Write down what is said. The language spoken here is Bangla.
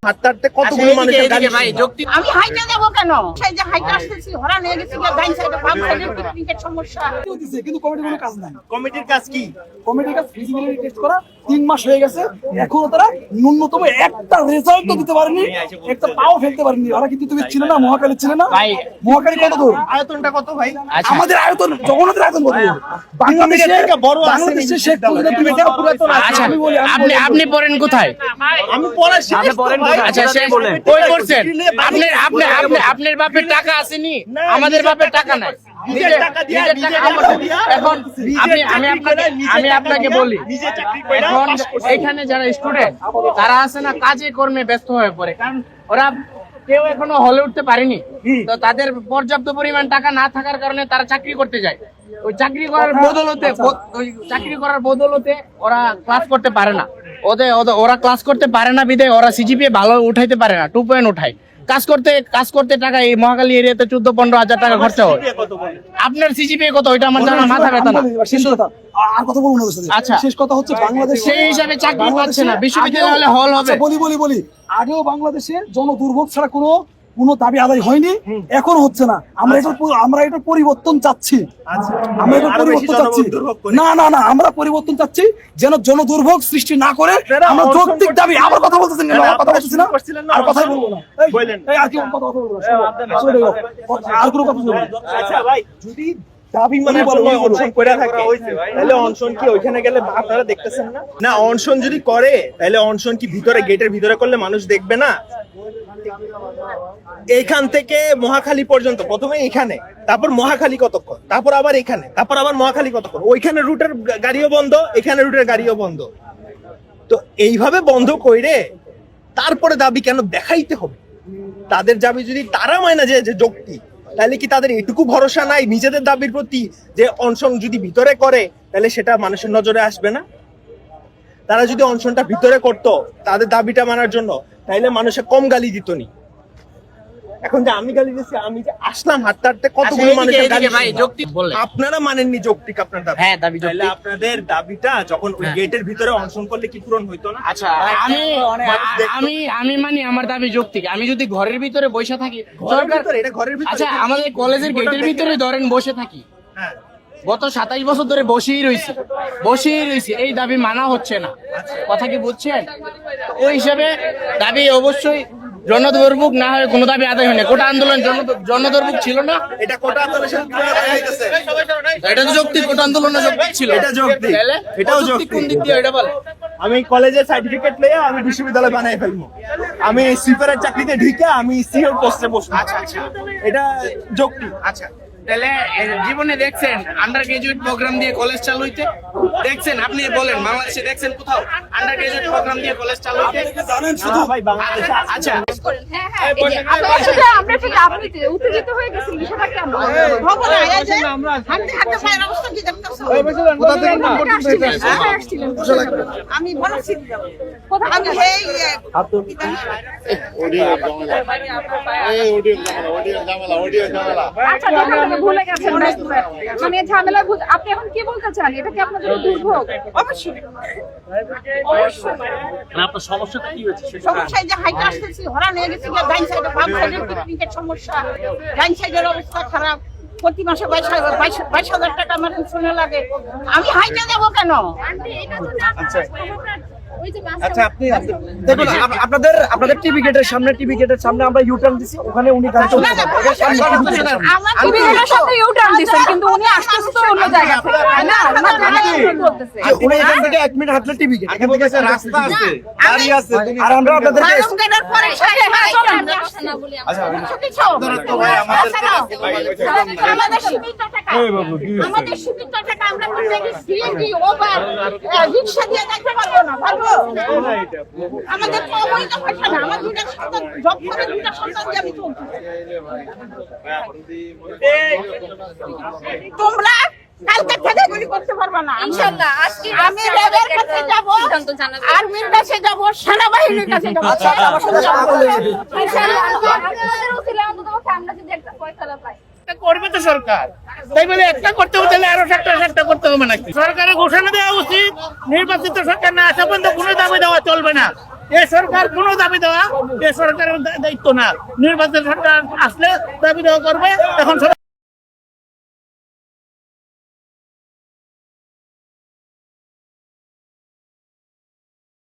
হাঁটতে কতগুলো মানুষের গাড়ি ভাই যৌক্তিক আমি হাইটে যাব কেন সেই যে হাইটে আসতেছি হরা নিয়ে গেছি ডাইন সাইডে বাম সাইডে পিকনিকের সমস্যা কিন্তু কমিটির কোনো কাজ নাই। কমিটির কাজ কি? কমিটির কাজ ফিজিবিলিটি টেস্ট করা 3 মাস হয়ে গেছে, এখনো তারা ন্যূনতম একটা রেজাল্ট তো দিতে পারেনি, একটা পাও ফেলতে পারেনি। ওরা কিন্তু তুমি ছিল না, মহাকালী ছিল না ভাই। মহাকালী কত দূর? আয়তনটা কত ভাই? আচ্ছা আমাদের আয়তন, জগন্নাথের আয়তন কত দূর? বাংলাদেশের থেকে বড় আছে বাংলাদেশের শেখ মুজিবুর তুমি দেখো পুরাতন আছে। আচ্ছা আমি বলি, আপনি পড়েন কোথায়? আমি পড়া শেষ পড়েন ভাই। কোথায়? আচ্ছা শেষ কই করছেন? আপনার বাপের টাকা আসেনি, আমাদের বাপের টাকা নাই। নিজের টাকা দিয়া, নিজের নিজের টাকা টাকা দিয়া, এখন আমি আপনাকে বলি, নিজে চাকরি কইরা এখন পাস করছে। এখানে যারা স্টুডেন্ট তারা আছে না, কাজে কর্মে ব্যস্ত হয়ে পড়ে, কারণ ওরা কেউ এখনো হলে উঠতে পারেনি। তো তাদের পর্যাপ্ত পরিমাণ টাকা না থাকার কারণে তারা চাকরি করতে যায়। ওই চাকরি করার বদলতে ওরা ক্লাস করতে পারে না। ওরা ক্লাস করতে পারে না বিধায় ওরা সিজিপিএ ভালো উঠাইতে পারে না, 2 পয়েন্ট উঠায়। কাজ করতে টাকা এই মহাখালী এরিয়াতে 14-15 হাজার টাকা খরচা হয়। কত বলে? আপনার সিজিপিএ কত ওইটা আমার জানা মাথা ব্যথা না। শেষ কথা আর কথা বলবো না ওদের সাথে। আচ্ছা। শেষ কথা হচ্ছে বাংলাদেশ সেই হিসাবে চাকরি পাচ্ছে না, বিশ্ববিদ্যালয় হলে হল হবে। বলি আগেও বাংলাদেশে জনদুর্ভোগ ছাড়া কোনো দাবি আদায় হয়নি, এখনো হচ্ছে না। আমরা এটার পরিবর্তন চাচ্ছি। আমরা এটার আরো বেশি পরিবর্তন চাচ্ছি। জনদুর্ভোগ করি। না আমরা পরিবর্তন চাচ্ছি, যেন জনদুর্ভোগ সৃষ্টি না করে আমরা যৌক্তিক দাবি। আবার কথা বলতেছেন কেন? আমার কথা বলতেছি না, আর কথাই বলবো না। বলেন। এই আর কি কথা বলবো না, আর কোনো কথা বলবো না। আচ্ছা ভাই, যদি দাবি মানে অনশন করে থাকে তাহলে অনশন কি ওইখানে গেলে আপনারা দেখতেছেন না? না অনশন যদি করে তাহলে অনশন কি ভিতরে গেটের ভিতরে করলে মানুষ দেখবে না? এইখান থেকে মহাখালী পর্যন্ত, প্রথমে এখানে, তারপর মহাখালী কতক্ষণ, তারপর আবার এখানে, তারপর আবার মহাখালী কতক্ষণ, ওইখানে রুটের গাড়িও বন্ধ, এখানে রুটের গাড়িও বন্ধ। তো এইভাবে বন্ধ কইরে তারপরে দাবি কেন দেখাইতে হবে? তাদের দাবি যদি তারা মানে যে যৌক্তিক, তাহলে কি তাদের এটুকু ভরসা নাই নিজেদের দাবির প্রতি যে অনশন যদি ভিতরে করে তাহলে সেটা মানুষের নজরে আসবে না? তারা যদি অনশনটা ভিতরে করতো তাদের দাবিটা মানার জন্য, তাহলে মানুষে কম গালি দিত নি। এখন যে আমি গালি দিচ্ছি, আমি যে আসলাম হাঁটতে কতগুলো মানুষের গালি ভাই যৌক্তিক বললেন, আপনারা মানেননি যৌক্তিক আপনার দাবি। হ্যাঁ দাবি তাহলে যৌক্তিক। আপনাদের দাবিটা যখন ওই গেটের ভিতরে অনশন করলে কি পূরণ হইতো না? আচ্ছা আমি মানি আমার দাবি যৌক্তিক। আমি যদি ঘরের ভিতরে বসে থাকি, সরকার এটা ঘরের ভিতরে। আচ্ছা আমাদের কলেজের গেটের ভিতরে ধরেন বসে থাকি, হ্যাঁ। গত 27 বছর ধরে বসেই রয়েছি, এই দাবি মানা হচ্ছে না। কথা কি বুঝছেন? ওই হিসাবে দাবি অবশ্যই জনদুর্ভোগ না হয় কোনো দাবি আদায় হয় না। কোটা আন্দোলন জনদুর্ভোগ ছিল না? এটা কোটা আন্দোলনের সাথে তুলনা করা হইতেছে। এটা তো যৌক্তিক, কোটা আন্দোলনের যৌক্তিক ছিল। এটা যৌক্তিক। তাহলে এটাও অযৌক্তিক কোন যৌক্তিক। দিক দিয়ে এটা বলে? আমি কলেজের সার্টিফিকেট লইয়া আমি বিশ্ববিদ্যালয় বানাই ফেলবো, আমি সুইপারের চাকরিতে ঢুকে আমি সিওর পোস্টে বসবো। আচ্ছা এটা যৌক্তিক। আচ্ছা তাহলে জীবনে দেখছেন আন্ডার গ্রাজুয়েট প্রোগ্রাম দিয়ে কলেজ চালু হইতে? দেখছেন? আপনি বলেন বাংলাদেশে দেখছেন কোথাও আন্ডার গ্রাজুয়েট প্রোগ্রাম দিয়ে কলেজ চালু হইতে? জানেন না শুধু ভাই, বাংলাদেশে আচ্ছা আপনি উত্তেজিত হয়ে গেছেন বিষয়টা কেমন হবো না? এই যে হাঁটতে পায়ের অবস্থা কি দেখতেছো? আমি বলছি আমি আচ্ছা ঝামেলা ভুলে গেছেন, মানে ঝামেলা আপনি এখন কি বলতে চান? এটা কি আপনাদের দুর্ভোগ? অবশ্যই আপনার সমস্যাটা কি হয়েছে? সমস্যা এই যে হাইটে আসতেছি হরা নিয়ে গেছি ডাইন সাইডে বাম সাইডে পিকনিকের সমস্যা। ডাইন সাইডের অবস্থা খারাপ, প্রতি মাসে 22,000 টাকা আমার শুনে লাগে। আমি হাইটে যাবো কেন? আচ্ছা আপনি দেখুন, আপনাদের টিভি গেটের সামনে আমরা ইউটার্ন দিছি, ওখানে উনি গাড়ি চলছে। টিভির সাথে ইউটার্ন দিছেন, কিন্তু উনি আসতেছে তো অন্য জায়গা থেকে, তাই না? ওনার জায়গায় ইউটার্ন করতেছে। উনি এখান থেকে 1 মিনিট হাঁটলে টিভি গেট, এখান থেকে রাস্তা আছে, গাড়ি আছে, আর আমরা আপনাদেরকে বারুমগেটের পরে সাইডে চলেন না বলি আমাদের সীমিত টাকা, আমরা করতে গেছি সিএনজি ওভার রিকশা দিয়ে যাইতে পারবো না, পারবো? আমাদের কমই তো পয়সা না, আমার দুইটা সন্তান জব করে, দুইটা সন্তান দিয়ে আমি চলছি। তোমরা কালকে থেকে গুলি করতে পারবে না ইনশাআল্লাহ। আজকে আমি রেবের কাছে যাব, আর্মির কাছে যাব, সেনাবাহিনীর কাছে যাব। ইনশাআল্লাহ আপনাদের উচিত অন্তত আমরা যদি একটা ফয়সালা পাই। করবে তো সরকার, তাই বলে একটা করতে হলে আরো একটা করতে হবে নাকি? সরকারের ঘোষণা দেওয়া উচিত, নির্বাচিত সরকার না আসা পর্যন্ত কোনো দাবি দেওয়া চলবে না। এ সরকার কোনো দাবি দেওয়া এ সরকারের দায়িত্ব না। নির্বাচন সরকার আসলে দাবি দেওয়া করবে, এখন সবাই